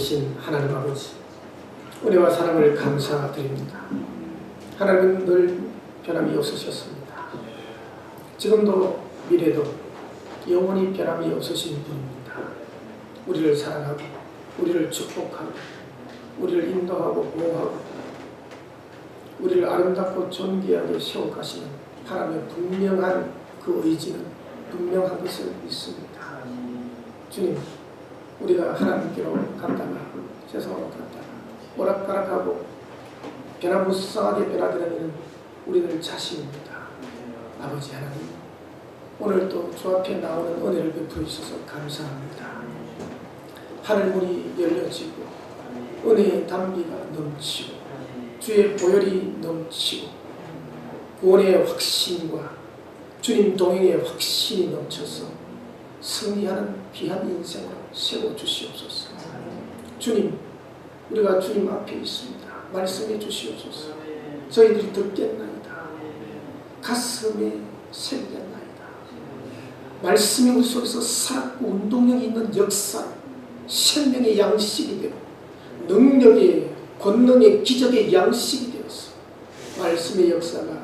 되신 하나님 아버지, 은혜와 사랑을 감사드립니다. 하나님은 늘 변함이 없으셨습니다. 지금도 미래도 영원히 변함이 없으신 분입니다. 우리를 사랑하고 우리를 축복하고 우리를 인도하고 보호하고 우리를 아름답고 존귀하게 세워가시는 하나님의 분명한 그 의지는 분명한 것을 믿습니다. 주님, 우리가 하나님께로 갔다가 세상으로 갔다가 오락가락하고 변화무쌍하게 변화되는 우리들 자신입니다. 아버지 하나님, 오늘도 주 앞에 나오는 은혜를 베풀어 주셔서 감사합니다. 하늘문이 열려지고 은혜의 담비가 넘치고 주의 보혈이 넘치고 구원의 확신과 주님 동행의 확신이 넘쳐서 승리하는 귀한 인생으로 세워주시옵소서. 주님, 우리가 주님 앞에 있습니다. 말씀해 주시옵소서. 저희들이 듣겠나이다. 가슴에 새기겠나이다. 말씀이 우리 속에서 살았고 운동력이 있는 역사, 생명의 양식이 되고 능력의 권능의 기적의 양식이 되어서 말씀의 역사가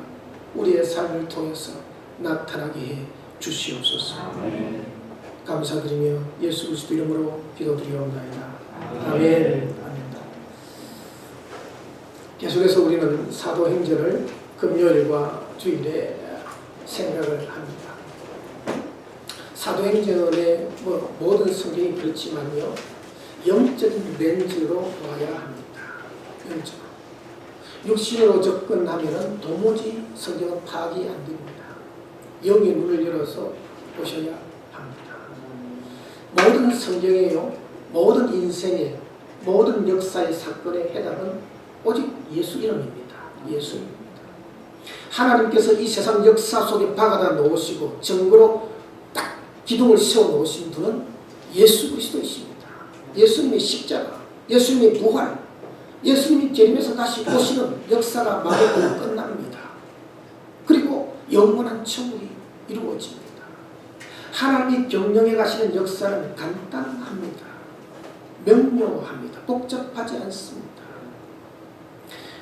우리의 삶을 통해서 나타나게 해 주시옵소서. 감사드리며 예수 그리스도 이름으로 기도드리옵나이다. 아멘. 계속해서 우리는 사도행전을 금요일과 주일에 생각을 합니다. 사도행전의 모든 성경이 그렇지만요, 영적인 렌즈로 봐야 합니다. 영적으로. 육신으로 접근하면 도무지 성경은 파악이 안 됩니다. 영의 문을 열어서 보셔야 합니다. 모든 성경에요, 모든 인생의 모든 역사의 사건의 해답은 오직 예수 이름입니다. 예수입니다. 하나님께서 이 세상 역사 속에 박아다 놓으시고 정거로 딱 기둥을 세워 놓으신 분은 예수 그리스도이십니다. 예수님의 십자가, 예수님의 부활, 예수님이 재림에서 다시 오시는 역사가 마무리가 끝납니다. 그리고 영원한 천국이 이루어집니다. 하나님이 경영해 가시는 역사는 간단합니다. 명료합니다. 복잡하지 않습니다.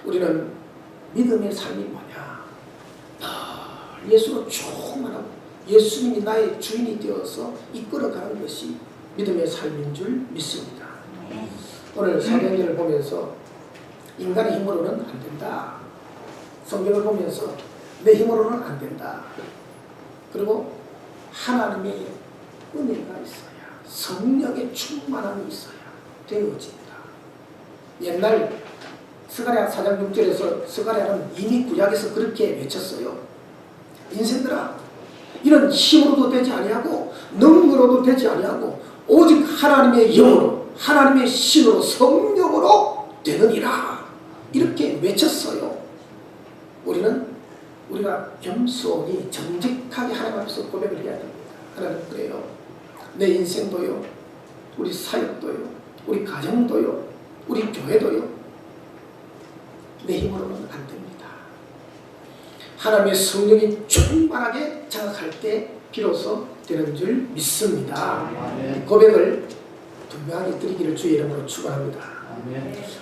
우리는 믿음의 삶이 뭐냐? 예수로 충만하고 예수님이 나의 주인이 되어서 이끌어가는 것이 믿음의 삶인 줄 믿습니다. 오늘 사도행전을 보면서 인간의 힘으로는 안 된다. 성경을 보면서 내 힘으로는 안 된다. 그리고 하나님의 은혜가 있어야, 성령의 충만함이 있어야 되어집니다. 옛날 스가랴 4장 6절에서 스가랴는 이미 구약에서 그렇게 외쳤어요. 인생들아, 이런 힘으로도 되지 아니하고 능력으로도 되지 아니하고 오직 하나님의 영으로, 하나님의 신으로, 성령으로 되느니라. 이렇게 외쳤어요. 우리가 겸손히 정직하게 하나님 앞에서 고백을 해야 됩니다. 하나님, 그래요. 내 인생도요, 우리 사역도요, 우리 가정도요, 우리 교회도요, 내 힘으로는 안 됩니다. 하나님의 성령이 충만하게 장악할 때 비로소 되는 줄 믿습니다. 아멘. 고백을 분명하게 드리기를 주의 이름으로 축원합니다.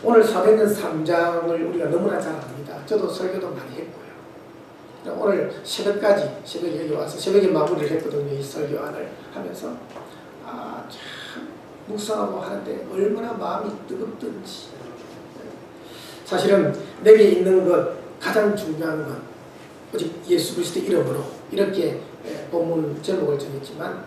오늘 사도행전 3장을 우리가 너무나 잘 압니다. 저도 설교도 많이 했고요. 오늘 새벽에 여기 와서 새벽에 마무리를 했거든요. 이 설교안을 하면서 참 묵상하고 하는데 얼마나 마음이 뜨겁든지. 사실은 내게 있는 것, 가장 중요한 것, 오직 예수 그리스도 이름으로 이렇게 본문 제목을 정했지만,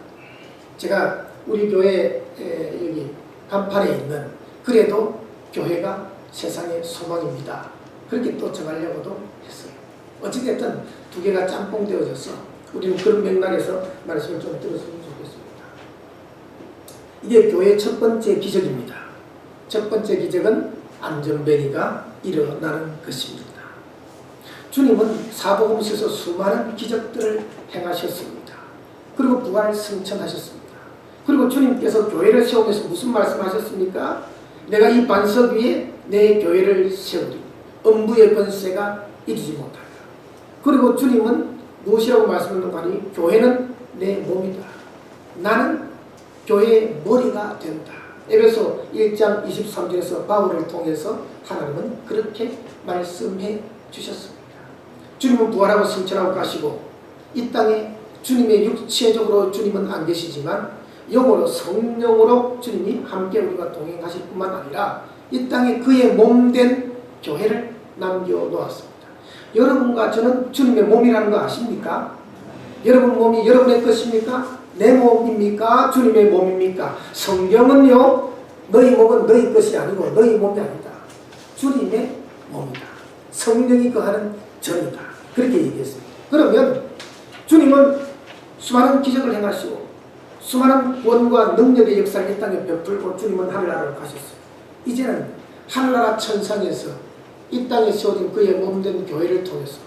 제가 우리 교회 여기 간판에 있는 그래도 교회가 세상의 소망입니다. 그렇게 또 정하려고도 했어요. 어찌됐든 두 개가 짬뽕되어져서 우리는 그런 맥락에서 말씀을 좀 들었으면 좋겠습니다. 이게 교회의 첫 번째 기적입니다. 첫 번째 기적은 안전뱅이가 일어나는 것입니다. 주님은 사복음서에서 수많은 기적들을 행하셨습니다. 그리고 부활 승천하셨습니다. 그리고 주님께서 교회를 세우면서 무슨 말씀하셨습니까? 내가 이 반석 위에 내 교회를 세우리. 음부의 권세가 이기지 못하리라. 그리고 주님은 무엇이라고 말씀하는가 하니 교회는 내 몸이다. 나는 교회의 머리가 된다. 에베소 1장 23절에서 바울을 통해서 하나님은 그렇게 말씀해 주셨습니다. 주님은 부활하고 승천하고 가시고 이 땅에 주님의 육체적으로 주님은 안 계시지만 영으로 성령으로 주님이 함께 우리가 동행하실 뿐만 아니라 이 땅에 그의 몸된 교회를 남겨놓았습니다. 여러분과 저는 주님의 몸이라는 거 아십니까? 여러분 몸이 여러분의 것입니까? 내 몸입니까? 주님의 몸입니까? 성경은요, 너희 몸은 너희 것이 아니고 너희 몸이 아니다. 주님의 몸이다. 성령이 거하는 전이다. 그렇게 얘기했습니다. 그러면 주님은 수많은 기적을 행하시고 수많은 구원과 능력의 역사를 이 땅에 베풀고 주님은 하늘나라로 가셨어요. 이제는 하늘나라 천상에서 이 땅에 세워진 그의 몸된 교회를 통해서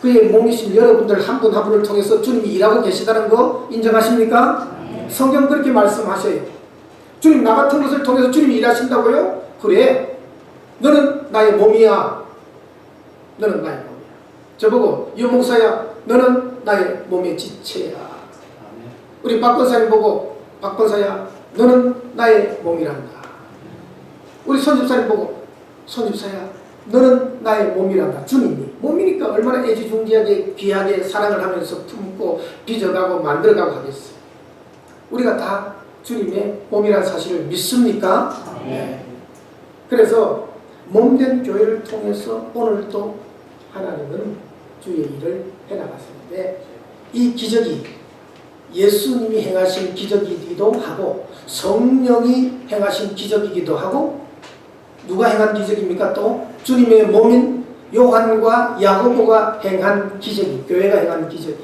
그의 몸이신 여러분들 한 분 한 분을 통해서 주님이 일하고 계시다는 거 인정하십니까? 성경 그렇게 말씀하셔요. 주님 나 같은 것을 통해서 주님이 일하신다고요? 그래. 너는 나의 몸이야. 너는 나의 몸이야. 저보고 유목사야 너는 나의 몸의 지체야. 우리 박 권사님 보고 박 권사야 너는 나의 몸이란다. 우리 손집사님 보고 손집사야 너는 나의 몸이란다. 주님이 몸이니까 얼마나 애지중지하게 귀하게 사랑을 하면서 품고 빚어가고 만들어가고 하겠어요. 우리가 다 주님의 몸이라는 사실을 믿습니까? 네. 그래서 몸된 교회를 통해서 오늘도 하나님은 주의 일을 해나갔는데 이 기적이 예수님이 행하신 기적이기도 하고 성령이 행하신 기적이기도 하고 누가 행한 기적입니까? 또 주님의 몸인 요한과 야고보가 행한 기적이 교회가 행한 기적이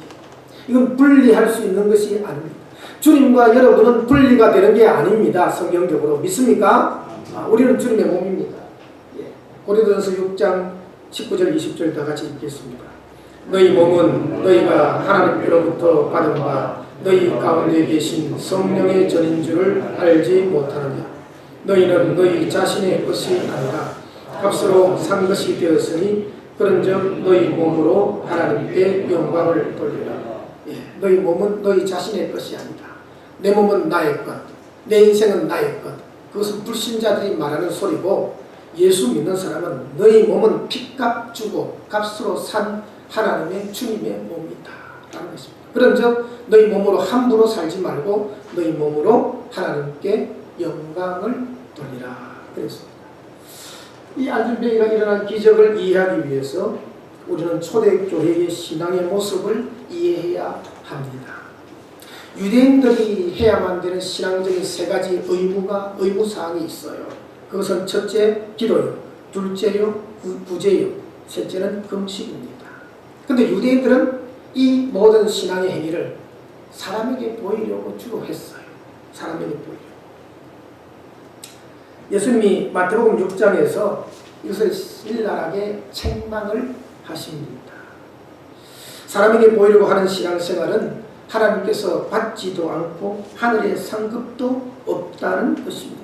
이건 분리할 수 있는 것이 아닙니다. 주님과 여러분은 분리가 되는 게 아닙니다. 성경적으로 믿습니까? 우리는 주님의 몸입니다. 예. 고린도전서 6장 19절 20절 다 같이 읽겠습니다. 너희 몸은 너희가 하나님께로부터 받은 바 너희 가운데 계신 성령의 전인 줄을 알지 못하느냐. 너희는 너희 자신의 것이 아니라 값으로 산 것이 되었으니 그런즉 너희 몸으로 하나님께 영광을 돌리라. 예. 너희 몸은 너희 자신의 것이 아니다. 내 몸은 나의 것, 내 인생은 나의 것. 그것은 불신자들이 말하는 소리고 예수 믿는 사람은 너희 몸은 핏값 주고 값으로 산 하나님의 주님의 몸이다 라는 것입니다. 그런즉 너희 몸으로 함부로 살지 말고 너희 몸으로 하나님께 영광을 돌리라 그랬습니다. 이 안준뱅이가 일어난 기적을 이해하기 위해서 우리는 초대교회의 신앙의 모습을 이해해야 합니다. 유대인들이 해야만 되는 신앙적인 세 가지 의무사항이 있어요. 그것은 첫째 기도요, 둘째요 구제요, 셋째는 금식입니다. 그런데 유대인들은 이 모든 신앙의 행위를 사람에게 보이려고 주로 했어요. 사람에게 보이려고. 예수님이 마태복음 6장에서 이것을 신랄하게 책망을 하십니다. 사람에게 보이려고 하는 신앙생활은 하나님께서 받지도 않고 하늘의 상급도 없다는 것입니다.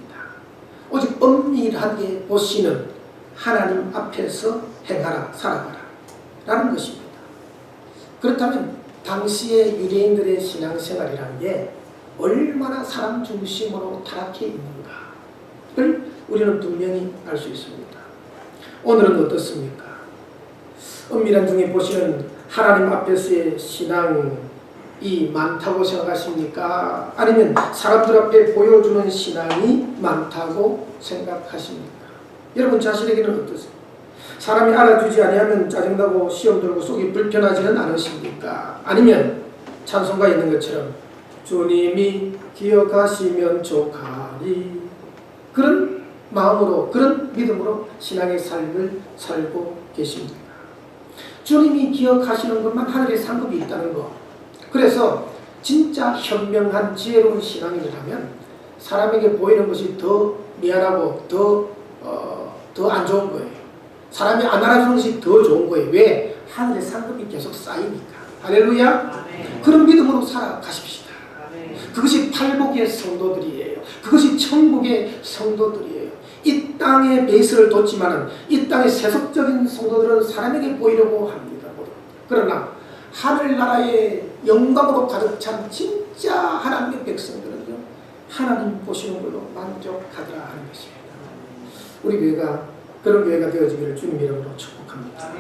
오직 엄밀하게 보시는 하나님 앞에서 행하라, 살아가라 라는 것입니다. 그렇다면 당시의 유대인들의 신앙생활이라는 게 얼마나 사람 중심으로 타락해 있는가를 우리는 분명히 알 수 있습니다. 오늘은 어떻습니까? 엄밀한 중에 보시는 하나님 앞에서의 신앙이 많다고 생각하십니까? 아니면 사람들 앞에 보여주는 신앙이 많다고 생각하십니까? 여러분 자신에게는 어떠세요? 사람이 알아주지 아니하면 짜증나고 시험 들고 속이 불편하지는 않으십니까? 아니면 찬송가 있는 것처럼 주님이 기억하시면 좋가리 그런 마음으로 그런 믿음으로 신앙의 삶을 살고 계십니다. 주님이 기억하시는 것만 하늘의 상급이 있다는 것. 그래서 진짜 현명한 지혜로운 신앙인이라면 사람에게 보이는 것이 더 미안하고 더 안 좋은 거예요. 사람이 안 알아주는 것이 더 좋은 거예요. 왜? 하늘의 상급이 계속 쌓이니까. 할렐루야. 그런 믿음으로 살아가십시다. 그것이 팔복의 성도들이에요. 그것이 천국의 성도들이에요. 이 땅의 베이스를 뒀지만은 이 땅의 세속적인 성도들은 사람에게 보이려고 합니다. 그러나 하늘나라의 영광으로 가득 찬 진짜 하나님의 백성들은요, 하나님 보시는 걸로 만족하더라 하는 것입니다. 우리 교회가 그런 교회가 되어지기를 주님 이름으로 축복합니다.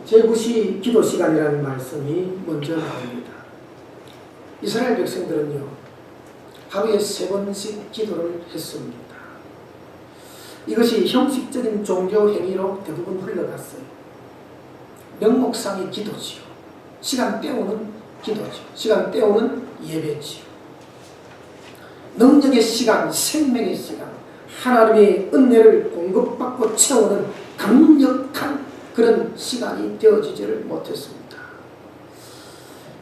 제9시 기도 시간이라는 말씀이 먼저 나옵니다. 이스라엘 백성들은요, 하루에 3번씩 기도를 했습니다. 이것이 형식적인 종교 행위로 대부분 흘러갔어요. 명목상의 기도지요. 시간 때우는 기도죠. 시간 때우는 예배지요. 능력의 시간, 생명의 시간, 하나님의 은혜를 공급받고 채우는 강력한 그런 시간이 되어지지를 못했습니다.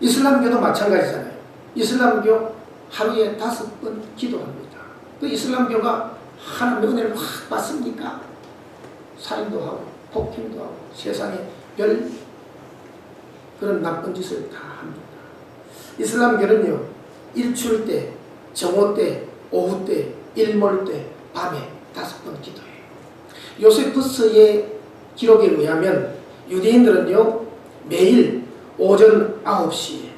이슬람교도 마찬가지잖아요. 이슬람교 하루에 5번 기도합니다. 그 이슬람교가 하나님의 은혜를 확 받습니까? 살인도 하고 폭행도 하고 세상에 별 그런 나쁜 짓을 다 합니다. 이슬람교는요, 일출 때, 정오 때, 오후 때, 일몰 때, 밤에 5번 기도해요. 요세푸스의 기록에 의하면 유대인들은요, 매일 오전 9시에,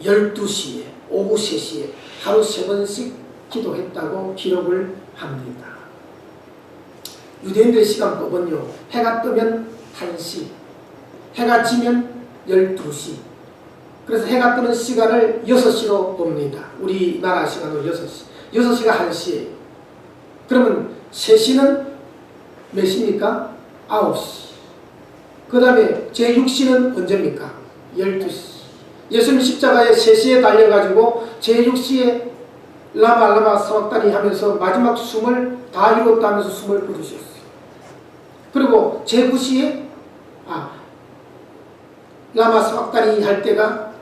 12시에, 오후 3시에 하루 3번씩 기도했다고 기록을 합니다. 유대인들의 시간법은요, 해가 뜨면 1시, 해가 지면 12시. 그래서 해가 뜨는 시간을 6시로 봅니다. 우리나라 시간으로 6시. 6시가 1시예요. 그러면 3시는 몇 시입니까? 9시. 그 다음에 제6시는 언제입니까? 12시. 예수님 십자가에 3시에 달려가지고 제6시에 라마 사박다니 하면서 마지막 숨을 다 이뤘다 하면서 숨을 거두셨어요. 그리고 제9시에 라마 사박다니 할 때가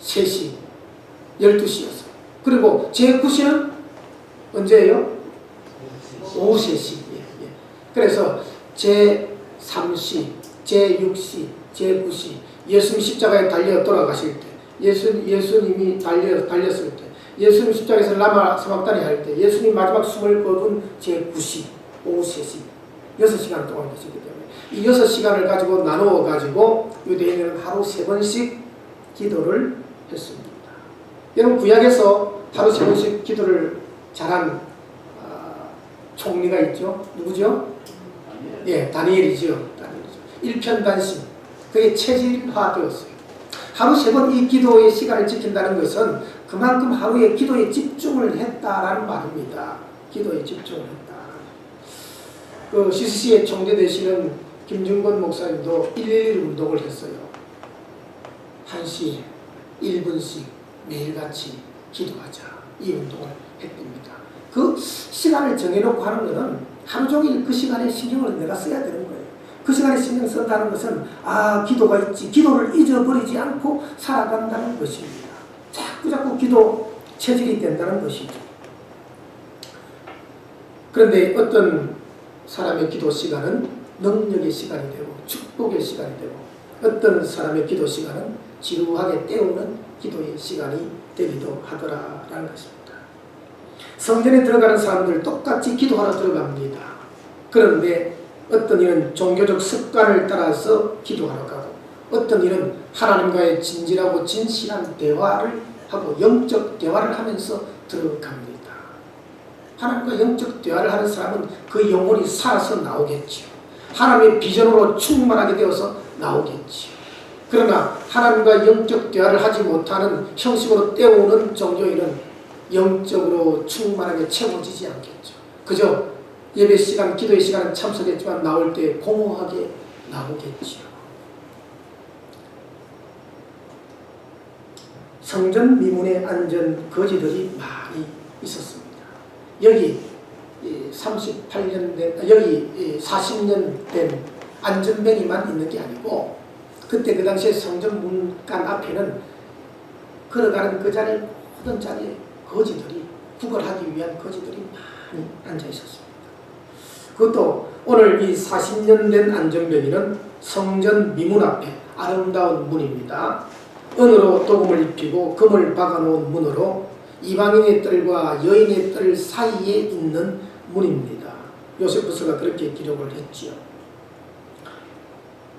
3시, 12시였어요. 그리고 제9시는 언제예요? 오후 3시. 그래서 제3시, 제6시, 제9시, 예수님 십자가에 달려 돌아가실 때, 예수님이 달렸을 때, 예수님 십자가에서 라마 사박다니 할 때, 예수님 마지막 숨을 거둔 제9시, 오후 3시, 6시간 동안 계시기 때문에 이 6시간을 가지고 나누어 가지고 유대인들은 하루 3번씩 기도를 했습니다. 여러분, 구약에서 하루 3번씩 기도를 잘한 총리가 있죠. 누구죠? 예, 다니엘이죠. 일편단심. 그게 체질화되었어요. 하루 3번 이 기도의 시간을 지킨다는 것은 그만큼 하루에 기도에 집중을 했다라는 말입니다. 기도에 집중을 했다. 그 CCC의 총재 되시는 김중건 목사님도 111 운동을 했어요. 1시에 1분씩 매일같이 기도하자. 이 운동을 했답니다. 그 시간을 정해놓고 하는 것은 하루 종일 그 시간에 신경을 내가 써야 되는 거예요. 그 시간에 신경 쓴다는 것은 기도가 있지, 기도를 잊어버리지 않고 살아간다는 것입니다. 자꾸 기도 체질이 된다는 것이죠. 그런데 어떤 사람의 기도 시간은 능력의 시간이 되고 축복의 시간이 되고, 어떤 사람의 기도 시간은 지루하게 때우는 기도의 시간이 되기도 하더라라는 것입니다. 성전에 들어가는 사람들 똑같이 기도하러 들어갑니다. 그런데 어떤 이는 종교적 습관을 따라서 기도하러 가고, 어떤 이는 하나님과의 진실하고 진실한 대화를 하고 영적 대화를 하면서 들어갑니다. 하나님과 영적 대화를 하는 사람은 그 영혼이 살아서 나오겠지요. 하나님의 비전으로 충만하게 되어서 나오겠지요. 그러나 하나님과 영적 대화를 하지 못하는 형식으로 때우는 종교인은 영적으로 충만하게 채워지지 않겠죠. 그저 예배 시간, 기도의 시간은 참석했지만 나올 때 공허하게 나오겠지요. 성전 미문에 앉은 거지들이 많이 있었습니다. 여기 38년 된, 여기 40년 된 안전뱅이만 있는 게 아니고, 그때 그 당시에 성전 문간 앞에는 걸어가는 그 자리, 모든 자리에 거지들이, 구걸하기 위한 거지들이 많이 앉아 있었습니다. 그것도 오늘 이 40년 된 안전뱅이는 성전 미문 앞에 아름다운 문입니다. 은으로 도금을 입히고 금을 박아놓은 문으로 이방인의 뜰과 여인의 뜰 사이에 있는 문입니다. 요세푸스가 그렇게 기록을 했지요.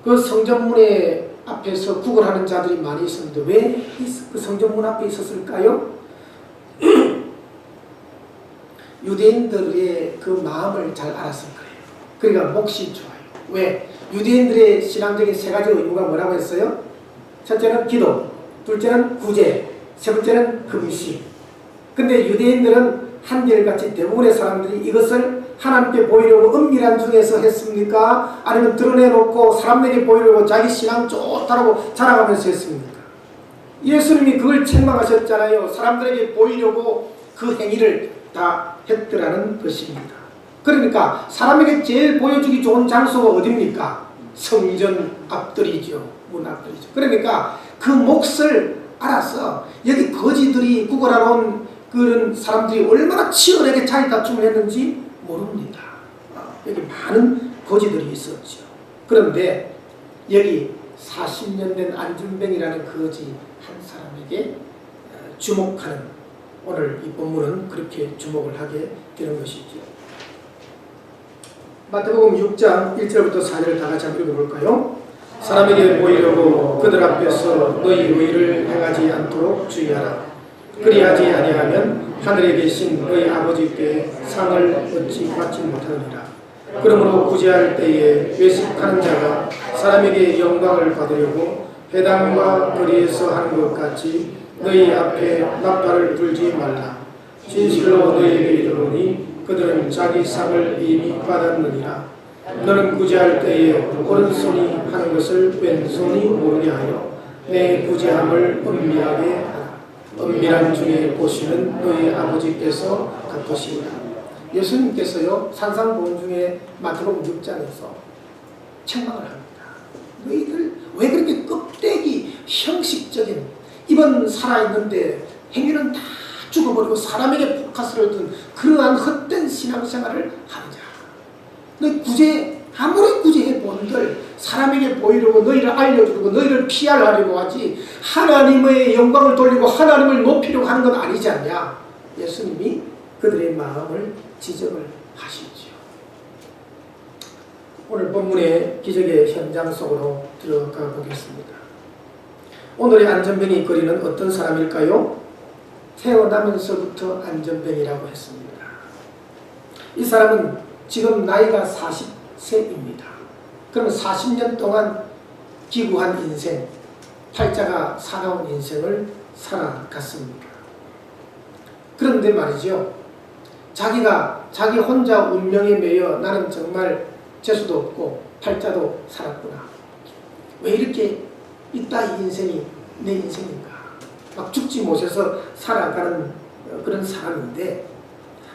그 성전문의 앞에서 구걸하는 자들이 많이 있었는데 왜 그 성전문 앞에 있었을까요? 유대인들의 그 마음을 잘 알았을 거예요. 그러니까 몫이 좋아요. 왜? 유대인들의 신앙적인 세 가지 의무가 뭐라고 했어요? 첫째는 기도, 둘째는 구제, 세 번째는 금식. 근데 유대인들은 한결같이 대부분의 사람들이 이것을 하나님께 보이려고 은밀한 중에서 했습니까? 아니면 드러내놓고 사람에게 보이려고 자기 신앙 좋다라고 자랑하면서 했습니까? 예수님이 그걸 책망하셨잖아요. 사람들에게 보이려고 그 행위를 다 했더라는 것입니다. 그러니까 사람에게 제일 보여주기 좋은 장소가 어디입니까? 성전 앞들이죠. 문 앞들이죠. 그러니까 그 몫을 알아서 여기 거지들이 구걸하러 온 그런 사람들이 얼마나 치열하게 자리 다툼을 했는지 모릅니다. 여기 많은 거지들이 있었죠. 그런데 여기 40년 된 안준뱅이라는 거지 한 사람에게 주목하는, 오늘 이 본문은 그렇게 주목을 하게 되는 것이죠. 마태복음 6장 1절부터 4절을 다 같이 한번 읽어볼까요? 사람에게 보이려고 그들 앞에서 너희 의를 행하지 않도록 주의하라. 그리하지 아니하면 하늘에 계신 너희 아버지께 상을 얻지 못하느니라. 그러므로 구제할 때에 외식하는 자가 사람에게 영광을 받으려고 회당과 거리에서 하는 것 같이 너희 앞에 나팔을 불지 말라. 진실로 너희에게 이르노니 그들은 자기 상을 이미 받았느니라. 너는 구제할 때에 오른손이 하는 것을 왼손이 모르게 하여 내 구제함을 은밀하게 하라. 은밀한 중에 보시는 너희 아버지께서 갚으시리라. 예수님께서요, 산상보훈 중에 마태복음 6장에서 책망을 합니다. 너희들 왜 그렇게 껍데기 형식적인, 입은 살아있는데 행위는 다 죽어버리고 사람에게 포커스를 둔 그러한 헛된 신앙생활을 하느냐. 너희 아무리 구제해 본들 사람에게 보이려고, 너희를 알려주려고, 너희를 피하려고 하지 하나님의 영광을 돌리고 하나님을 높이려고 하는 건 아니지 않냐. 예수님이 그들의 마음을 지적을 하시죠. 오늘 본문의 기적의 현장 속으로 들어가 보겠습니다. 오늘의 안전뱅이 거리는 어떤 사람일까요? 태어나면서부터 안전뱅이라고 했습니다. 이 사람은 지금 나이가 40세입니다. 그러면 40년 동안 기구한 인생, 팔자가 사나운 인생을 살아갔습니다. 그런데 말이죠, 자기 혼자 운명에 매여 나는 정말 재수도 없고 팔자도 살았구나. 왜 이렇게 이따 인생이 내 인생인가. 막 죽지 못해서 살아가는 그런 사람인데,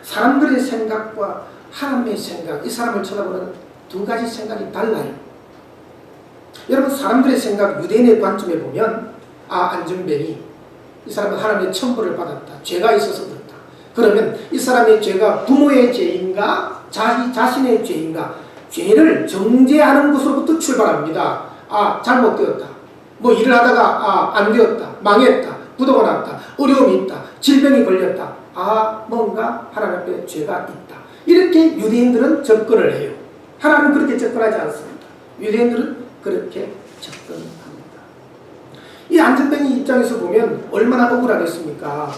사람들의 생각과 하나님의 생각, 이 사람을 쳐다보는 두 가지 생각이 달라요. 여러분, 사람들의 생각, 유대인의 관점에 보면 안전뱅이, 이 사람은 하나님의 천벌을 받았다. 죄가 있어서 그렇다. 그러면 이 사람의 죄가 부모의 죄인가 자신의 죄인가, 죄를 정죄하는 것으로부터 출발합니다. 잘못되었다. 뭐 일을 하다가 안 되었다. 망했다. 부도가 났다. 어려움이 있다. 질병이 걸렸다. 뭔가 하나님 앞에 죄가 있다. 이렇게 유대인들은 접근을 해요. 하나님은 그렇게 접근하지 않습니다. 유대인들은 그렇게 접근합니다. 이 안전뱅이 입장에서 보면 얼마나 억울하겠습니까?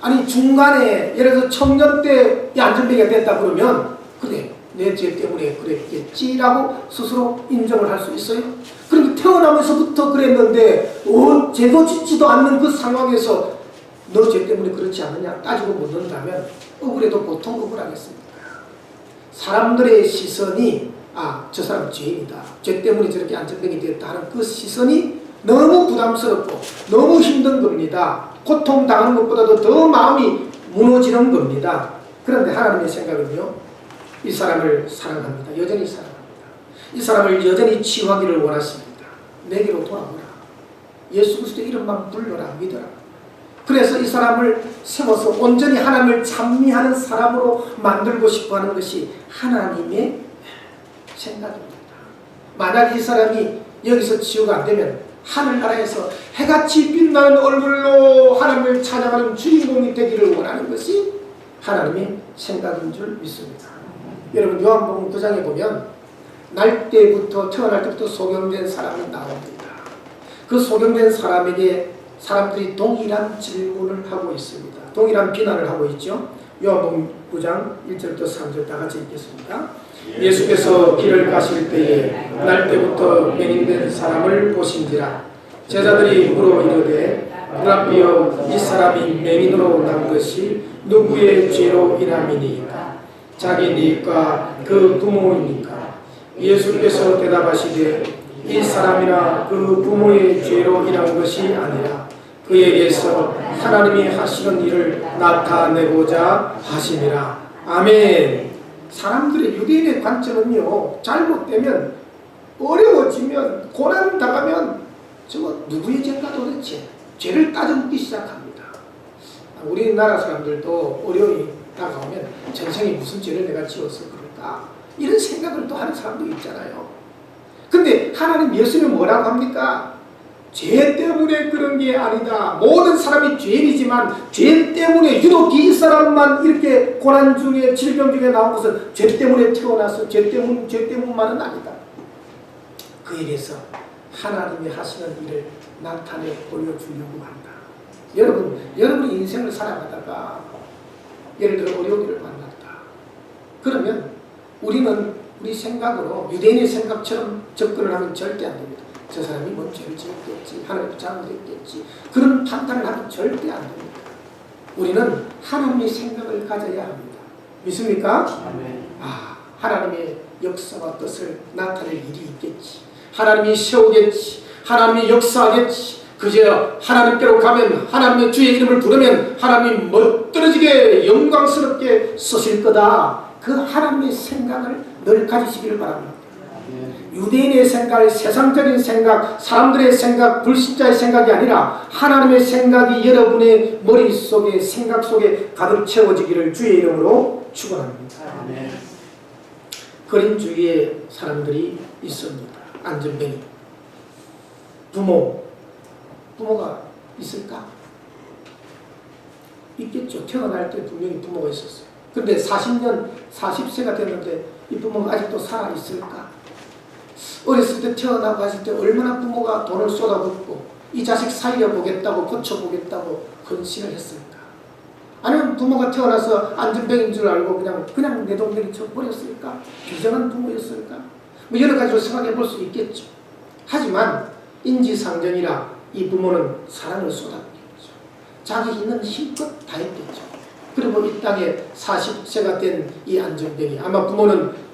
아니, 중간에 예를 들어서 청년 때 이 안전뱅이가 됐다 그러면 그래, 내 죄 때문에 그랬겠지라고 스스로 인정을 할 수 있어요. 그런데 태어나면서부터 그랬는데 죄도 짓지도 않는 그 상황에서 너 죄 때문에 그렇지 않느냐 따지고 묻는다면 억울해도 보통 억울하겠습니까? 사람들의 시선이 저 사람 죄인이다. 죄 때문에 저렇게 안전뱅이 됐다 하는 그 시선이 너무 부담스럽고 너무 힘든 겁니다. 고통당하는 것보다도 더 마음이 무너지는 겁니다. 그런데 하나님의 생각은요, 이 사람을 사랑합니다. 여전히 사랑합니다. 이 사람을 여전히 치유하기를 원하십니다. 내게로 돌아오라. 예수 그리스도의 이름만 불러라. 믿어라. 그래서 이 사람을 세워서 온전히 하나님을 찬미하는 사람으로 만들고 싶어하는 것이 하나님의 생각입니다. 만약 이 사람이 여기서 치유가 안 되면 하늘나라에서 해같이 빛나는 얼굴로 하나님을 찬양하는 주인공이 되기를 원하는 것이 하나님의 생각인 줄 믿습니다. 여러분, 요한복음 9장에 보면 태어날 때부터 소경된 사람이 나옵니다. 그 소경된 사람에게 사람들이 동일한 질문을 하고 있습니다. 동일한 비난을 하고 있죠. 요한복음 9장 1절부터 3절 다 같이 읽겠습니다. 예수께서 길을 가실 때에 날 때부터 맹인된 사람을 보신지라. 제자들이 물어 이르되 라비여, 이 사람이 맹인으로 난 것이 누구의 죄로 인함이니까? 자기니까 그 부모이니까? 예수께서 대답하시되 이 사람이나 그 부모의 죄로 인한 것이 아니라 그에게서 하나님이 하시는 일을 나타내고자 하심이라. 아멘. 사람들의 유대인의 관점은요, 잘못되면, 어려워지면, 고난당하면 저거 누구의 죄인가 도대체? 죄를 따져묻기 시작합니다. 우리나라 사람들도 어려움이 다가오면 전생에 무슨 죄를 내가 지어서 그럴까? 이런 생각을 또 하는 사람도 있잖아요. 근데 하나님 예수님은 뭐라고 합니까? 죄 때문에 그런 게 아니다. 모든 사람이 죄인이지만 죄 때문에 유독 이 사람만 이렇게 고난 중에 질병 중에 나온 것은 죄 때문에 태어나서 죄 때문만은 아니다. 그에게서 하나님이 하시는 일을 나타내 보여주려고 한다. 여러분이 인생을 살아가다가 예를 들어 어려운 일을 만났다. 그러면 우리는 우리 생각으로 유대인의 생각처럼 접근을 하면 절대 안 됩니다. 저 사람이 뭔 죄를 지었겠지, 하나님이 잘못했겠지, 그런 판단을 하면 절대 안 됩니다. 우리는 하나님의 생각을 가져야 합니다. 믿습니까? 하나님의 역사와 뜻을 나타낼 일이 있겠지, 하나님이 세우겠지, 하나님이 역사하겠지. 그저 하나님께로 가면, 하나님의 주의 이름을 부르면 하나님이 멋들어지게 영광스럽게 쓰실 거다. 그 하나님의 생각을 늘 가지시기를 바랍니다. 유대인의 생각, 세상적인 생각, 사람들의 생각, 불신자의 생각이 아니라 하나님의 생각이 여러분의 머릿속에, 생각 속에 가득 채워지기를 주의 이름으로 축원합니다. 그림 주위에 사람들이 있습니다. 안전뱅이. 부모가 있을까? 있겠죠. 태어날 때 분명히 부모가 있었어요. 그런데 40세가 됐는데 이 부모가 아직도 살아있을까? 어렸을 때 태어나고 하실 때 얼마나 부모가 돈을 쏟아붓고 이 자식 살려보겠다고 고쳐보겠다고 헌신을 했을까? 아니면 부모가 태어나서 안전뱅인 줄 알고 그냥 내 동생이 쳐버렸을까? 비정한 부모였을까? 뭐 여러 가지로 생각해 볼 수 있겠죠. 하지만 인지상정이라 이 부모는 사랑을 쏟아붓겠죠. 자기 있는 힘껏 다 했겠죠. 그리고 이 땅에 40세가 된 이 안전뱅이, 아마 부모는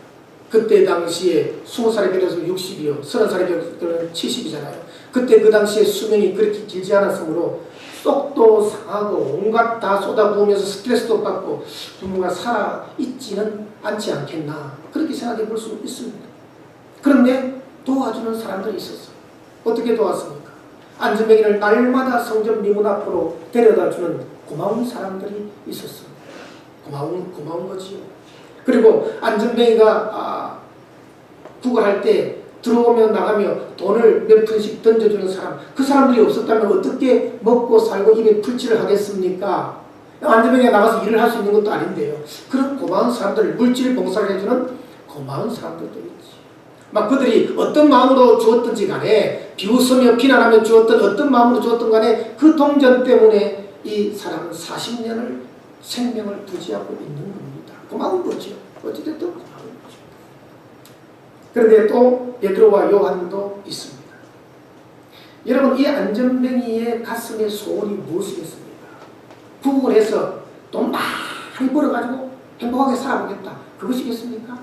그때 당시에 20살에 결혼해서 60이요, 30살에 결혼해서 70이잖아요. 그때 그 당시에 수명이 그렇게 길지 않았으므로 속도 상하고 온갖 다 쏟아부으면서 스트레스도 받고 부모가 살아있지는 않지 않겠나, 그렇게 생각해 볼 수 있습니다. 그런데 도와주는 사람들이 있었어요. 어떻게 도왔습니까? 안전뱅이를 날마다 성전 미문 앞으로 데려다주는 고마운 사람들이 있었습니다. 고마운 거지요. 그리고 안전뱅이가 구걸할 때 들어오며 나가며 돈을 몇 푼씩 던져주는 사람, 그 사람들이 없었다면 어떻게 먹고 살고 입에 풀칠을 하겠습니까? 안전뱅이가 나가서 일을 할 수 있는 것도 아닌데요. 그런 고마운 사람들, 물질 봉사를 해주는 고마운 사람들도 있지. 막 그들이 어떤 마음으로 주었든지 간에, 비웃으며 비난하며 주었던 어떤 마음으로 주었던 간에 그 동전 때문에 이 사람은 40년을 생명을 부지하고 있는 겁니다. 고마운 거죠. 어찌됐든 고마운 거죠. 그런데 또 베드로와 요한도 있습니다. 여러분, 이 안전뱅이의 가슴의 소원이 무엇이겠습니까? 구국을 해서 돈 많이 벌어가지고 행복하게 살아보겠다, 그것이겠습니까?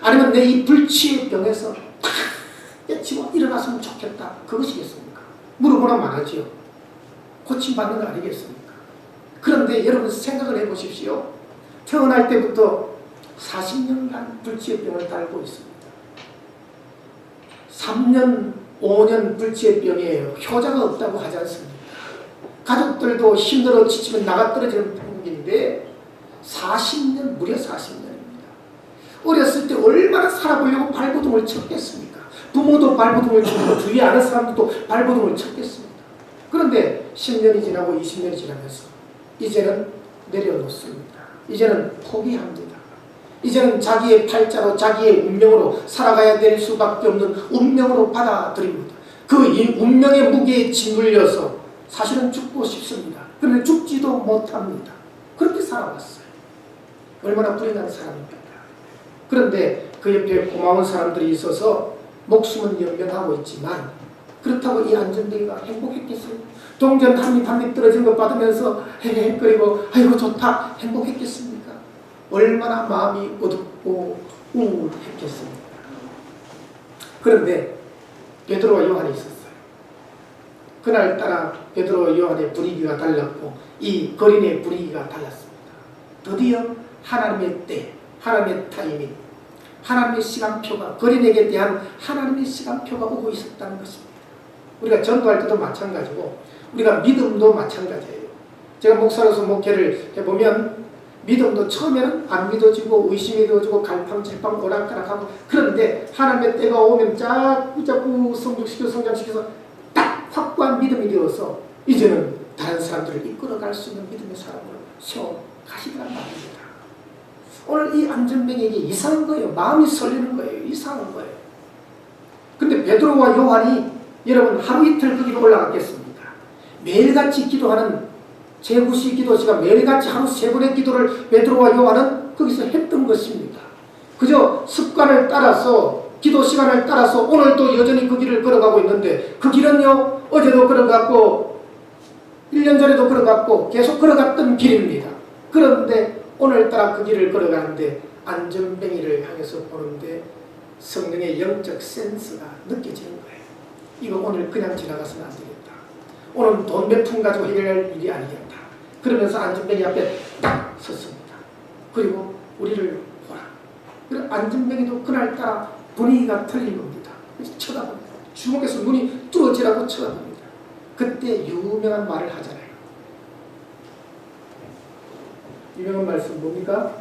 아니면 내 이 불치의 병에서 탁 깨치고 일어났으면 좋겠다, 그것이겠습니까? 물어보면 말하지요. 고침받는 거 아니겠습니까? 그런데 여러분 생각을 해보십시오. 태어날 때부터 40년간 불치의 병을 달고 있습니다. 3년, 5년 불치의 병이에요. 효자가 없다고 하지 않습니까? 가족들도 힘들어 지치면 나가 떨어지는 분위기인데 40년, 무려 40년입니다. 어렸을 때 얼마나 살아보려고 발버둥을 쳤겠습니까? 부모도 발버둥을 치고 주위에 아는 사람들도 발버둥을 쳤겠습니다. 그런데 10년이 지나고 20년이 지나면서 이제는 내려놓습니다. 이제는 포기합니다. 이제는 자기의 팔자로, 자기의 운명으로 살아가야 될 수밖에 없는 운명으로 받아들입니다. 그 이 운명의 무게에 짓눌려서 사실은 죽고 싶습니다. 그런데 죽지도 못합니다. 그렇게 살아왔어요. 얼마나 불행한 사람입니까? 그런데 그 옆에 고마운 사람들이 있어서 목숨은 연명하고 있지만 그렇다고 이 안전뱅이가 행복했겠어요? 동전 한 입 떨어진 것 받으면서 헤헤거리고 아이고 좋다 행복했겠습니까? 얼마나 마음이 어둡고 우울했겠습니까? 그런데 베드로와 요한이 있었어요. 그날따라 베드로와 요한의 분위기가 달랐고 이 거린의 분위기가 달랐습니다. 드디어 하나님의 때, 하나님의 타이밍, 하나님의 시간표가 거린에게 대한 하나님의 시간표가 오고 있었다는 것입니다. 우리가 전도할 때도 마찬가지고 우리가 믿음도 마찬가지예요. 제가 목사로서 목회를 해보면 믿음도 처음에는 안 믿어지고 의심이 되어지고 갈팡질팡 오락가락하고 그런데 하나님의 때가 오면 자꾸 성장시켜서 딱 확고한 믿음이 되어서 이제는 다른 사람들을 이끌어갈 수 있는 믿음의 사람으로 세워가시더란 말입니다. 오늘 이 안전뱅이에게 이상한 거예요. 마음이 설레는 거예요. 이상한 거예요. 근데 베드로와 요한이 여러분 하루 이틀 그 길로 올라갔겠습니까? 매일같이 기도하는 제9시 기도시가 매일같이 하루 3번의 기도를 베드로와 요한은 거기서 했던 것입니다. 그저 습관을 따라서 기도 시간을 따라서 오늘도 여전히 그 길을 걸어가고 있는데 그 길은요 어제도 걸어갔고 1년 전에도 걸어갔고 계속 걸어갔던 길입니다. 그런데 오늘따라 그 길을 걸어가는데 안전뱅이를 향해서 보는데 성령의 영적 센스가 느껴지는 거예요. 이거 오늘 그냥 지나가서는 안 되겠다. 오늘 돈 몇 푼 가지고 해결할 일이 아니겠다. 그러면서 안전뱅이 앞에 딱 섰습니다. 그리고 우리를 보라. 그리고 안전뱅이도 그날따라 분위기가 틀린 겁니다. 쳐다봅니다. 주먹에서 눈이 뚫어지라고 쳐다봅니다. 그때 유명한 말을 하잖아요. 유명한 말씀 뭡니까?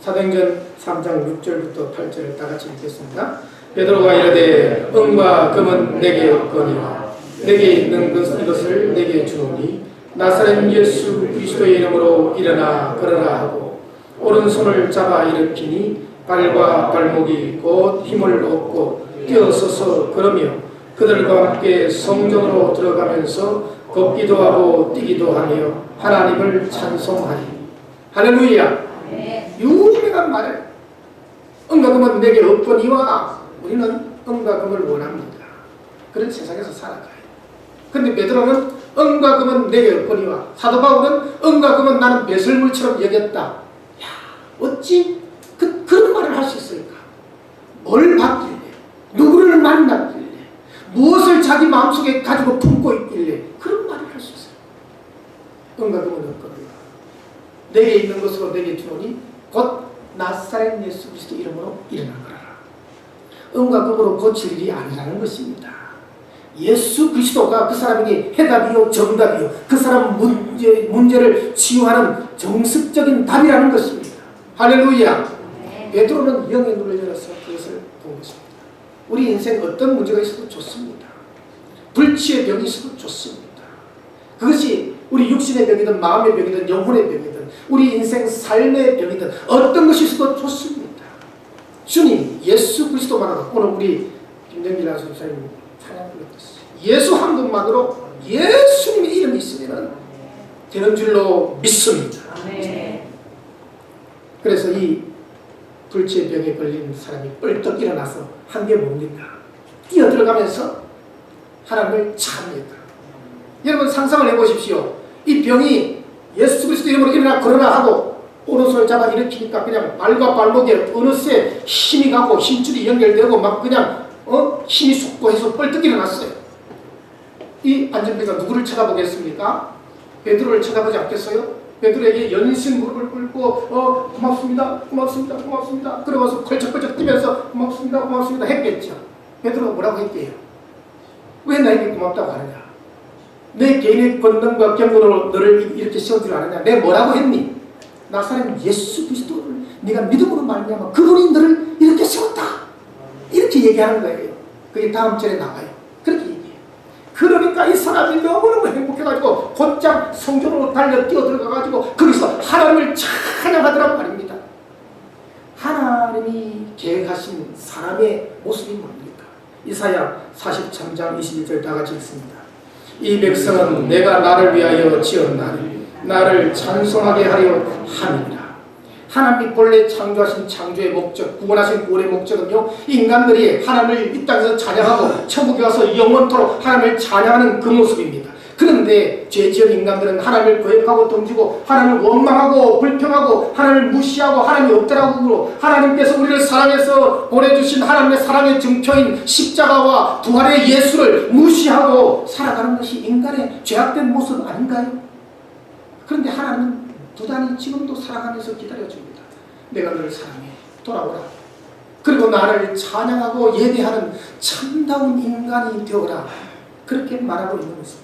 사도행전 3장 6절부터 8절을 다 같이 읽겠습니다. 베드로가 이르되 은과 금은 내게 없거니와 내게 있는 이것을 내게 주노니 나사렛 예수 그리스도의 이름으로 일어나 걸어라 하고 오른손을 잡아 일으키니 발과 발목이 곧 힘을 얻고 뛰어서서 걸으며 그들과 함께 성전으로 들어가면서 걷기도 하고 뛰기도 하며 하나님을 찬송하니. 할렐루야. 유명한 말을 은과 금은 내게 없거니와 우리는 은과 금을 원합니다. 그런 세상에서 살아가요. 그런데 베드로는 은과 금은 내게 없거니와 사도 바울은 은과 금은 나는 배설물처럼 여겼다. 야, 어찌 그런 말을 할 수 있을까? 뭘 받길래? 누구를 만났길래? 무엇을 자기 마음속에 가지고 품고 있길래 그런 말을 할 수 있어요. 은과 금은 없거니와 내게 있는 것으로 내게 주노니 곧 나사렛 예수 그리스도 이름으로 일어나거라. 은과 금으로 고칠 일이 아니라는 것입니다. 예수 그리스도가 그 사람에게 해답이요 정답이요 그 사람 문제를 치유하는 정석적인 답이라는 것입니다. 할렐루야. 베드로는 영의 눈을 열어서 그것을 본 것입니다. 우리 인생 어떤 문제가 있어도 좋습니다. 불치의 병이 있어도 좋습니다. 그것이 우리 육신의 병이든 마음의 병이든 영혼의 병이든 우리 인생 삶의 병이든 어떤 것이 있어도 좋습니다. 주님 예수 그리스도만으로 오늘 우리 김정길 아수사님 찬양 불렀듯이 예수 한 분만으로 예수님의 이름이 있으면 되는 줄로 믿습니다. 그래서 이 불치의 병에 걸린 사람이 뻘떡 일어나서 한 게 뭡니까? 뛰어들어가면서 하나님을 찬미했다. 여러분 상상을 해보십시오. 이 병이 예수 그리스도 이름으로 일어나 걸어라 하고 오른손을 잡아 일으키니까 그냥 발과 발목에 어느새 힘이 가고 힘줄이 연결되고 막 그냥 힘이 솟고해서 뻘떡 일어났어요. 이 안전뱅이가 누구를 쳐다보겠습니까? 베드로를 쳐다보지 않겠어요? 베드로에게 연신 무릎을 꿇고 고맙습니다 고맙습니다 고맙습니다 그러면서 펄쩍펄쩍 뛰면서 고맙습니다 고맙습니다 했겠죠. 베드로가 뭐라고 했게요? 왜 나에게 고맙다고 하느냐? 내 개인의 권능과 경건으로 너를 이렇게 세워주려 하느냐? 내가 뭐라고 했니? 나사렛 예수 그리스도를 네가 믿음으로 말미암아 그분이 너를 이렇게 세웠다. 이렇게 얘기하는 거예요. 그게 다음 절에 나와요. 그렇게 얘기해요. 그러니까 이 사람이 너무너무 행복해가지고 곧장 성전으로 달려 뛰어 들어가가지고 거기서 하나님을 찬양하더란 말입니다. 하나님이 계획하신 사람의 모습이 뭡니까? 이사야 43장 21절 다 같이 읽습니다. 이 백성은 내가 나를 위하여 지었나니 나를 찬송하게 하려 함이니라. 하나님이 본래 창조하신 창조의 목적, 구원하신 구원의 목적은요, 인간들이 하나님을 이 땅에서 찬양하고 천국에 가서 영원토록 하나님을 찬양하는 그 모습입니다. 그런데 죄지은 인간들은 하나님을 거역하고 던지고 하나님을 원망하고 불평하고 하나님을 무시하고 하나님이 없다라고 하나님께서 우리를 사랑해서 보내주신 하나님의 사랑의 증표인 십자가와 부활의 예수를 무시하고 살아가는 것이 인간의 죄악된 모습 아닌가요? 그런데 하나님은 부단히 지금도 사랑하면서 기다려줍니다. 내가 너를 사랑해, 돌아오라. 그리고 나를 찬양하고 예배하는 참다운 인간이 되어라. 그렇게 말하고 있는 것입니다.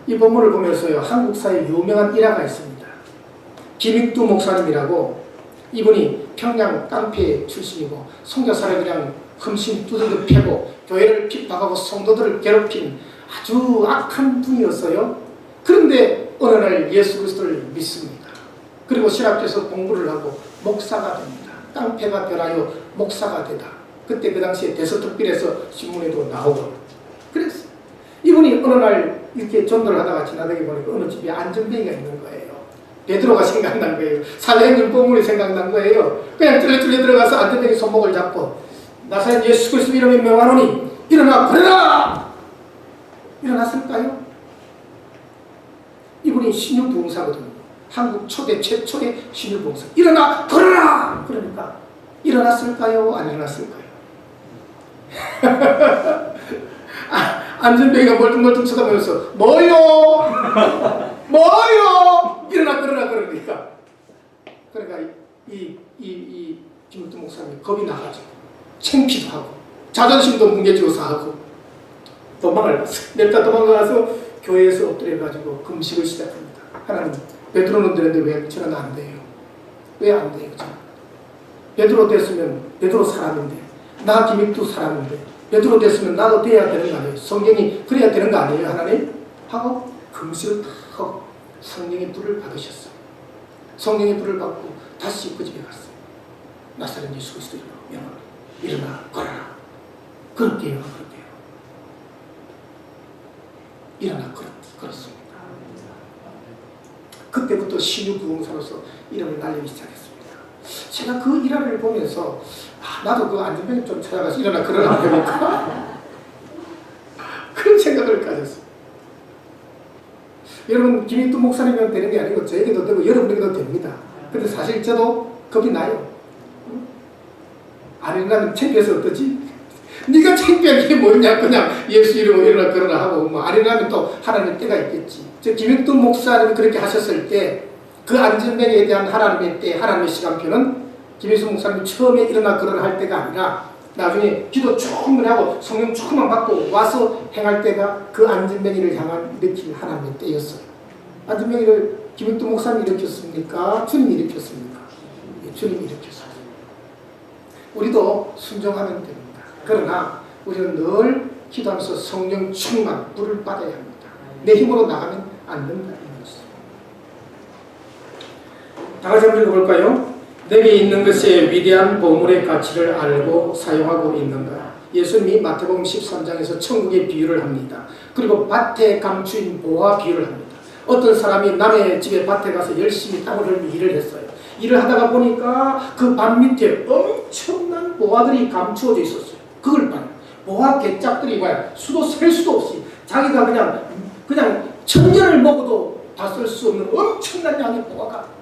이 본문을 보면서요, 한국사에 유명한 일화가 있습니다. 김익두 목사님이라고, 이분이 평양 깡패 출신이고 선교사를 그냥 흠씬 두들겨 패고 교회를 핍박하고 성도들을 괴롭힌 아주 악한 분이었어요. 그런데 어느 날 예수 그리스도를 믿습니다. 그리고 신학교에서 공부를 하고 목사가 됩니다. 깡패가 변하여 목사가 되다. 그때 그 당시에 대서특필에서 신문에도 나오고 그랬어요. 이분이 어느 날 이렇게 전도를 하다가 지나다니 보니까 어느 집에 안전뱅이가 있는 거예요. 베드로가 생각난 거예요. 사도행전 본문이 생각난 거예요. 그냥 쫄래쫄래 들어가서 안전뱅이 손목을 잡고 나사렛 예수 그리스도 이름에 명하노니 일어나 걸어라! 일어났을까요? 이분이 신유부흥사거든요. 한국 초대 최초의 신유부흥사. 일어나 걸어라! 그러니까 일어났을까요? 안 일어났을까요? 안전뱅이가 멀뚱멀뚱 쳐다보면서 뭐요? 뭐요? 일어나 걸어라 그러니까 이 김우태 목사님이 겁이 나가지고 창피도 하고 자존심도 뭉개지고서 하고 도망을 갔어요. 냅다 도망가서 교회에서 엎드려가지고 금식을 시작합니다. 하나님, 베드로는 되는데 왜 저는 안 돼요? 왜 안 돼요? 베드로 됐으면 베드로 사람인데 나 김익두 사람인데 베드로 됐으면 나도 돼야 되는 거 아니에요? 성경이 그래야 되는 거 아니에요? 하나님? 하고 금식을 다 하고 성령의 불을 받으셨어요. 성령의 불을 받고 다시 그 집에 갔어요. 나사렛 예수 그리스도 이름으로 일어나 걸어라. 그럴게요. 일어나 걸었습니다. 그때부터 신유부흥사로서 이름을 날리기 시작했습니다. 제가 그 일화를 보면서 나도 그 안전뱅이 좀 찾아가서 일어나 걸어라 되니까 그런 생각을 가졌어요. 여러분, 김익두 목사님이면 되는 게 아니고 저에게도 되고 여러분에게도 됩니다. 근데 사실 저도 겁이 나요. 안 일어나면 창피해서 어떠지? 네가 창피한 게 뭐냐? 그냥 예수 이름으로 일어나 걸어라 하고 뭐 안 일어나면 또 하나님의 때가 있겠지. 저 김익두 목사님이 그렇게 하셨을 때 그 안전뱅이에 대한 하나님의 때, 하나님의 시간표는 김익두 목사님이 처음에 일어나 걸어라 할 때가 아니라 나중에 기도 충분히 하고 성령 충만 받고 와서 행할 때가 그 안전뱅이를 향한 일으킨 하나님의 때였어요. 안전뱅이를 김익두 목사님이 일으켰습니까? 주님이 일으켰습니까? 예, 주님이 일으켰어요. 우리도 순종하면 됩니다. 그러나 우리는 늘 기도하면서 성령 충만, 불을 받아야 합니다. 내 힘으로 나가면 안 된다. 다 같이 한번 읽어볼까요? 내게 있는 것의 위대한 보물의 가치를 알고 사용하고 있는가? 예수님이 마태복음 13장에서 천국의 비유를 합니다. 그리고 밭에 감추인 보화 비유를 합니다. 어떤 사람이 남의 집에 밭에 가서 열심히 땀을 흘리며 일을 했어요. 일을 하다가 보니까 그 밭 밑에 엄청난 보화들이 감추어져 있었어요. 그걸 봐요. 보화 개짝들이 봐요. 수도 셀 수도 없이 자기가 그냥 천년을 먹어도 다 쓸 수 없는 엄청난 양의 보화가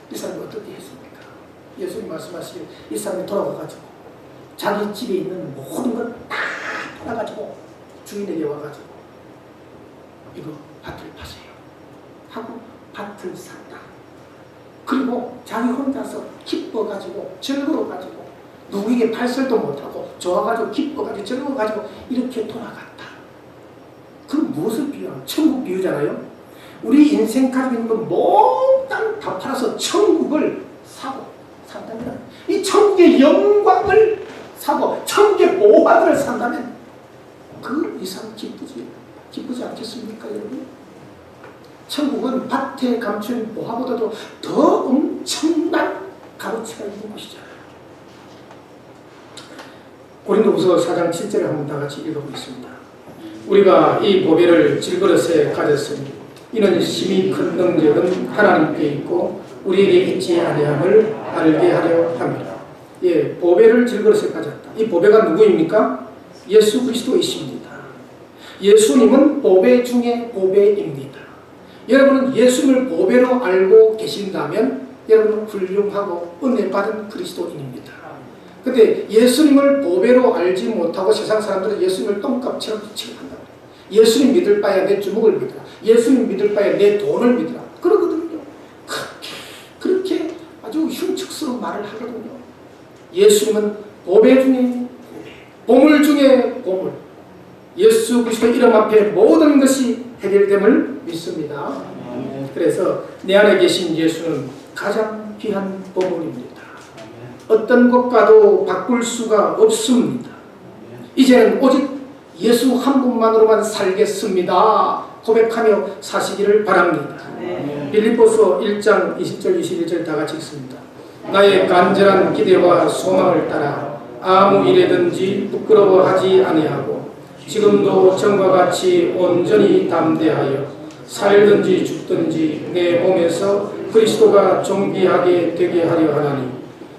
이 사람이 어떻게 했습니까? 예수님 말씀하시길 이 사람이 돌아가가지고 자기 집에 있는 모든 걸 다 팔아가지고 주인에게 와가지고 이거 밭을 파세요 하고 밭을 샀다. 그리고 자기 혼자서 기뻐가지고 즐거워가지고 누구에게 발설도 못하고 좋아가지고 기뻐가지고 즐거워가지고 이렇게 돌아갔다. 그럼 무엇을 비유하는? 천국 비유잖아요. 우리 인생 가지고 있는 건 몽땅 다 팔아서 천국을 산다면 이 천국의 영광을 사고 천국의 보화들을 산다면 그 이상 기쁘지 않겠습니까, 여러분? 천국은 밭에 감춘 보화보다도 더 엄청난 값어치가 있는 곳이잖아요. 고린도후서 4장 7절을 한번 다 같이 읽어보겠습니다. 우리가 이 보배를 질그릇에 가졌으니 이는 심히 큰 능력은 하나님께 있고 우리에게 있지 아니함을 알게 하려 함이라. 예, 보배를 질그릇에 가졌다. 이 보배가 누구입니까? 예수 그리스도이십니다. 예수님은 보배 중에 보배입니다. 여러분은 예수님을 보배로 알고 계신다면 여러분은 훌륭하고 은혜 받은 그리스도인입니다. 근데 예수님을 보배로 알지 못하고 세상 사람들은 예수님을 똥값처럼 취급한다. 예수님 믿을 바에 내 주먹을 믿으라. 예수님 믿을 바에 내 돈을 믿으라. 그러거든요. 그렇게 아주 흉측스러운 말을 하거든요. 예수님은 보배 중에 보배, 보물 중에 보물. 예수 그리스도 이름 앞에 모든 것이 해결됨을 믿습니다. 그래서 내 안에 계신 예수는 가장 귀한 보물입니다. 어떤 것과도 바꿀 수가 없습니다. 이제는 오직 예수 한 분만으로만 살겠습니다. 고백하며 사시기를 바랍니다. 빌립보서 1장 20절 21절 다 같이 읽습니다. 나의 간절한 기대와 소망을 따라 아무 일에든지 부끄러워하지 아니하고 지금도 전과 같이 온전히 담대하여 살든지 죽든지 내 몸에서 그리스도가 존귀하게 되게 하려 하나니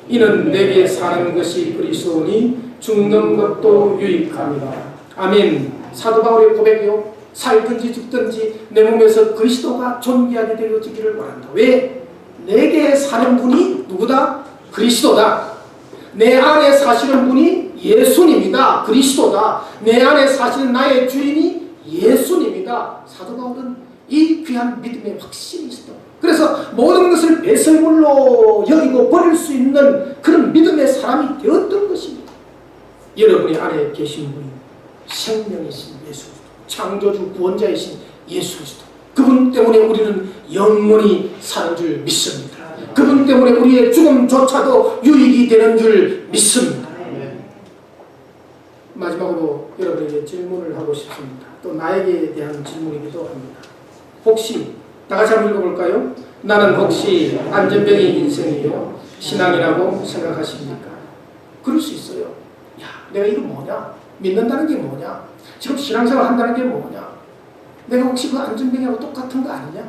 이는 내게 사는 것이 그리스도니 죽는 것도 유익합니다. 아멘. 사도 바울의 고백이요. 살든지 죽든지 내 몸에서 그리스도가 존귀하게 되어지기를 원한다. 왜? 내게 사는 분이 누구다? 그리스도다. 내 안에 사시는 분이 예수님이다. 그리스도다. 내 안에 사시는 나의 주인이 예수님이다. 사도 바울은 이 귀한 믿음에 확신이 있었다. 그래서 모든 것을 배설물로 여기고 버릴 수 있는 그런 믿음의 사람이 되었던 것입니다. 여러분의 안에 계신 분이 생명이신 예수, 창조주 구원자이신 예수 그리스도. 그분 때문에 우리는 영원히 사는 줄 믿습니다. 그분 때문에 우리의 죽음조차도 유익이 되는 줄 믿습니다. 마지막으로 여러분에게 질문을 하고 싶습니다. 또 나에게 대한 질문이기도 합니다. 혹시 다 같이 한번 읽어볼까요? 나는 혹시 안전병의 인생이요 신앙이라고 생각하십니까? 그럴 수 있어요. 야, 내가 이거 뭐냐? 믿는다는 게 뭐냐? 지금 신앙생활 한다는 게 뭐냐? 내가 혹시 그 안전병하고 똑같은 거 아니냐?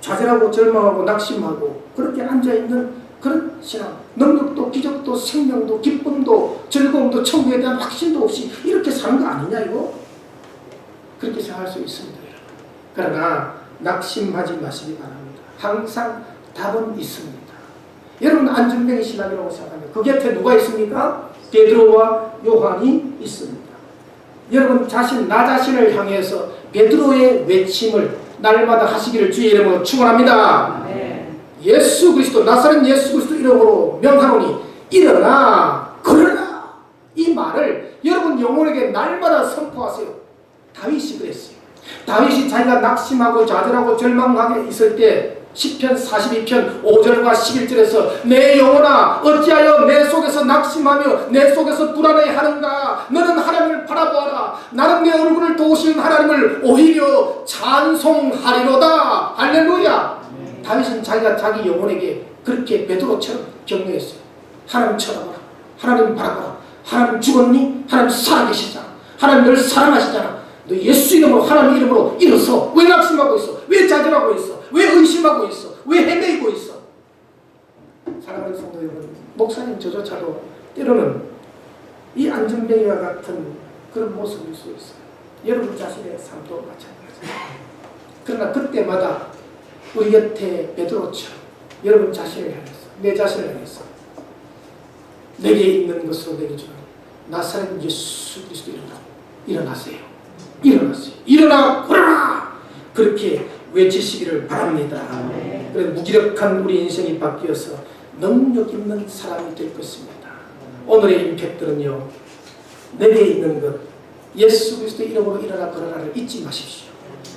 좌절하고 절망하고 낙심하고 그렇게 앉아있는 그런 신앙, 능력도 기적도 생명도 기쁨도 즐거움도 천국에 대한 확신도 없이 이렇게 사는 거 아니냐 이거? 그렇게 생각할 수 있습니다. 그러나 낙심하지 마시기 바랍니다. 항상 답은 있습니다. 여러분 안전병의 신앙이라고 생각합니다. 그 곁에 누가 있습니까? 베드로와 요한이 있습니다. 여러분 나 자신을 향해서 베드로의 외침을 날마다 하시기를 주의 이름으로 축원합니다. 예수 그리스도 나사렛 예수 그리스도 이름으로 명하노니 일어나 걸어라. 이 말을 여러분 영혼에게 날마다 선포하세요. 다윗이 그랬어요. 다윗이 자기가 낙심하고 좌절하고 절망하게 있을 때 시편 42편 5절과 11절에서 내 영혼아 어찌하여 내 속에서 낙심하며 내 속에서 불안해하는가. 너는 하나님을 바라보아라. 나는 내 얼굴을 도우시는 하나님을 오히려 찬송하리로다. 할렐루야. 다윗은 자기가 자기 영혼에게 그렇게 베드로처럼 격려했어요. 하나님 쳐다보라. 하나님 바라보라. 하나님 죽었니? 하나님 살아계시잖아. 하나님 널 사랑하시잖아. 너 예수 이름으로 하나님 이름으로 일어서. 왜 낙심하고 있어? 왜 좌절하고 있어? 왜 의심하고 있어? 왜 헤매이고 있어? 사랑하는 성도 여러분, 목사님 저조차도 때로는 이 안전뱅이와 같은 그런 모습일 수 있어요. 여러분 자신의 삶도 마찬가지입니다. 그러나 그때마다 우리 곁에 베드로처럼 여러분 자신을 향해서 내 자신을 향해서 내게 있는 것으로 내게 주는 나사렛 예수 그리스도 일어나세요. 일어나세요. 일어나 걸어라. 그렇게 외치시기를 바랍니다. 그래서 무기력한 우리 인생이 바뀌어서 능력 있는 사람이 될 것입니다. 오늘의 임팩트는요. 내게 있는 것 예수 그리스도 이름으로 일어나 걸어라를 잊지 마십시오.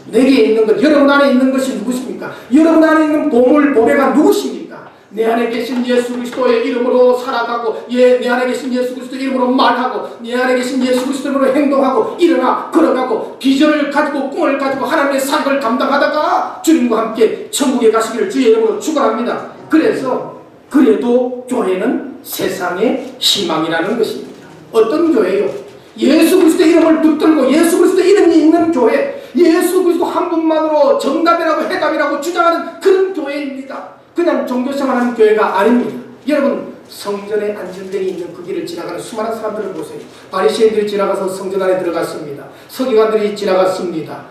내게 있는 것, 여러분 안에 있는 것이 누구십니까? 여러분 안에 있는 보물, 보배가 누구십니까? 내 안에 계신 예수 그리스도의 이름으로 살아가고 내 안에 계신 예수 그리스도 이름으로 말하고 내 안에 계신 예수 그리스도 이름으로 행동하고 일어나 걸어가고 비전을 가지고 꿈을 가지고 하나님의 사역을 감당하다가 주님과 함께 천국에 가시기를 주의 이름으로 축원합니다. 그래도 교회는 세상의 희망이라는 것입니다. 어떤 교회요? 예수 그리스도 이름을 붙들고 예수 그리스도 이름이 있는 교회, 예수 그리스도 한 분만으로 정답이라고 해답이라고 주장하는 그런 교회입니다. 그냥 종교생활하는 교회가 아닙니다. 여러분, 성전에 안전병이 있는 그 길을 지나가는 수많은 사람들을 보세요. 바리새인들이 지나가서 성전 안에 들어갔습니다. 서기관들이 지나갔습니다.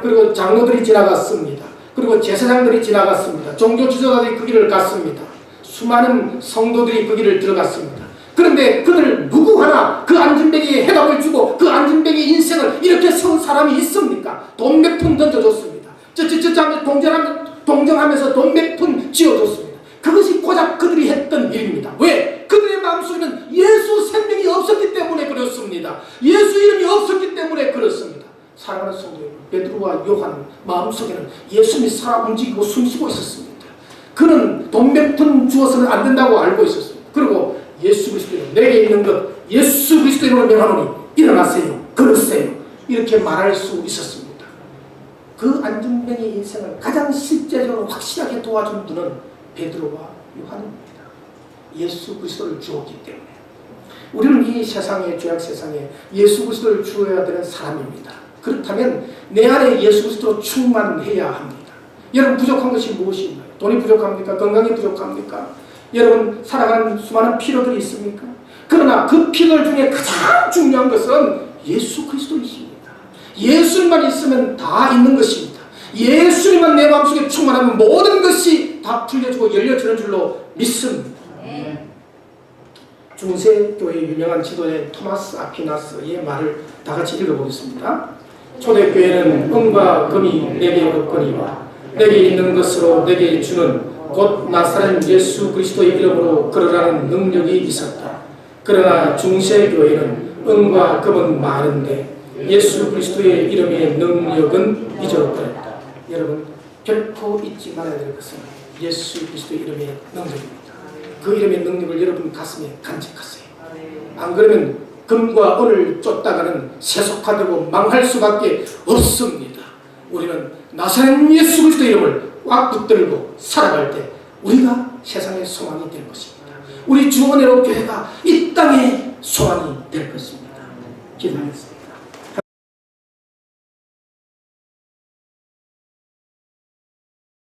그리고 장로들이 지나갔습니다. 그리고 제사장들이 지나갔습니다. 종교 지도자들이 그 길을 갔습니다. 수많은 성도들이 그 길을 들어갔습니다. 그런데 그들 누구 하나 그 안전뱅이에 해답을 주고 그 안전뱅이 인생을 이렇게 선 사람이 있습니까? 돈 몇 푼 던져줬습니다. 동정하면서 돈 몇 푼 지어줬습니다. 그것이 고작 그들이 했던 일입니다. 왜? 그들의 마음속에는 예수 생명이 없었기 때문에 그렇습니다. 예수 이름이 없었기 때문에 그렇습니다. 사랑하는 성도 여러분, 베드로와 요한 마음속에는 예수님이 살아 움직이고 숨쉬고 있었습니다. 그는 돈 몇 푼 주어서는 안 된다고 알고 있었습니다. 그리고 예수 그리스도 이름, 내게 있는 것 예수 그리스도 이름으로 명하노니 일어나세요, 걸으세요, 이렇게 말할 수 있었습니다. 그 안전뱅이 인생을 가장 실제적으로 확실하게 도와준 분은 베드로와 요한입니다. 예수 그리스도를 주었기 때문에. 우리는 이 세상에, 죄악 세상에 예수 그리스도를 주어야 되는 사람입니다. 그렇다면 내 안에 예수 그리스도로 충만해야 합니다. 여러분, 부족한 것이 무엇인가요? 돈이 부족합니까? 건강이 부족합니까? 여러분, 살아가는 수많은 필요들이 있습니까? 그러나 그 필요들 중에 가장 중요한 것은 예수 그리스도이십니다. 예수님만 있으면 다 있는 것입니다. 예수님만 내 마음속에 충만하면 모든 것이 다 풀려지고 열려지는 줄로 믿습니다. 중세교회 유명한 지도자 토마스 아퀴나스의 말을 다 같이 읽어보겠습니다. 초대교회는 은과 금이 내게 없거니와 내게 있는 것으로 내게 주는 곧 나사렛 예수 그리스도의 이름으로 걸으라는 능력이 있었다. 그러나 중세교회는 은과 금은 많은데 예수 그리스도의 이름의 능력은 잊어버렸다. 여러분, 결코 잊지 말아야 될 것은 예수 그리스도의 이름의 능력입니다. 그 이름의 능력을 여러분 가슴에 간직하세요. 안 그러면 금과 은을 쫓다가는 세속화되고 망할 수밖에 없습니다. 우리는 나사렛 예수 그리스도의 이름을 꽉 붙들고 살아갈 때 우리가 세상의 소망이 될 것입니다. 우리 주 은혜로 교회가 이 땅의 소망이 될 것입니다. 기도하겠습니다.